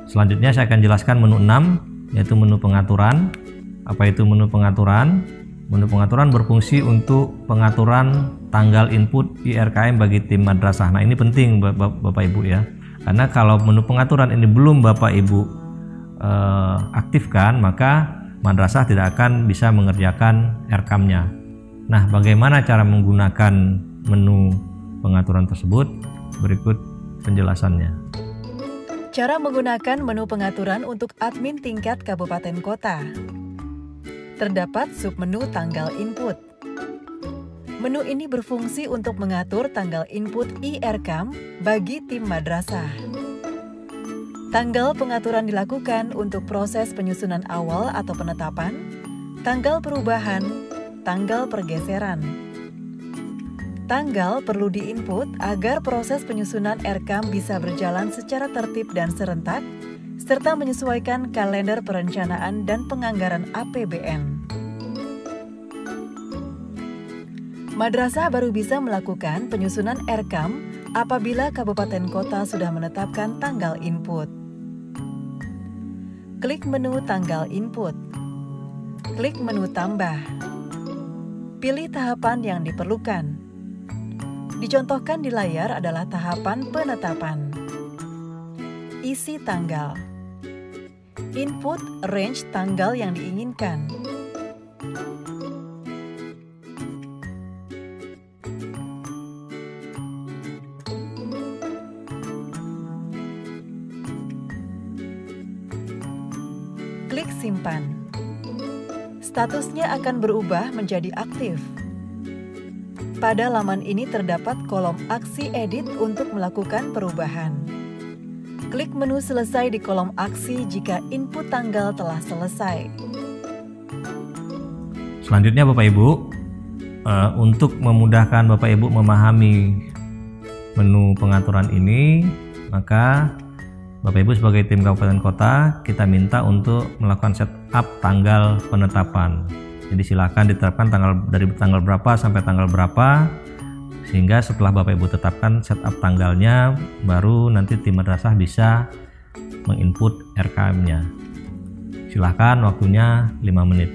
Selanjutnya saya akan jelaskan menu 6, yaitu menu pengaturan. Apa itu menu pengaturan? Menu pengaturan berfungsi untuk pengaturan tanggal input IRKM bagi tim madrasah. Nah, ini penting Bapak Ibu ya. Karena kalau menu pengaturan ini belum Bapak Ibu aktifkan, maka madrasah tidak akan bisa mengerjakan RKAM-nya. Nah, bagaimana cara menggunakan menu pengaturan tersebut? Berikut penjelasannya. Cara menggunakan menu pengaturan untuk admin tingkat kabupaten kota. Terdapat submenu tanggal input. Menu ini berfungsi untuk mengatur tanggal input IRKAM bagi tim madrasah. Tanggal pengaturan dilakukan untuk proses penyusunan awal atau penetapan, tanggal perubahan, tanggal pergeseran. Tanggal perlu diinput agar proses penyusunan RKAM bisa berjalan secara tertib dan serentak, serta menyesuaikan kalender perencanaan dan penganggaran APBN. Madrasah baru bisa melakukan penyusunan RKAM apabila kabupaten kota sudah menetapkan tanggal input. Klik menu tanggal input. Klik menu tambah. Pilih tahapan yang diperlukan. Dicontohkan di layar adalah tahapan penetapan. Isi tanggal. Input range tanggal yang diinginkan. Klik simpan. Statusnya akan berubah menjadi aktif. Pada laman ini terdapat kolom aksi edit untuk melakukan perubahan. Klik menu selesai di kolom aksi jika input tanggal telah selesai. Selanjutnya Bapak Ibu, untuk memudahkan Bapak Ibu memahami menu pengaturan ini, maka Bapak Ibu sebagai tim kabupaten kota kita minta untuk melakukan setup tanggal penetapan. Jadi silakan ditetapkan dari tanggal berapa sampai tanggal berapa, sehingga setelah Bapak Ibu tetapkan setup tanggalnya, baru nanti tim madrasah bisa menginput RKAM-nya. Silakan, waktunya 5 menit.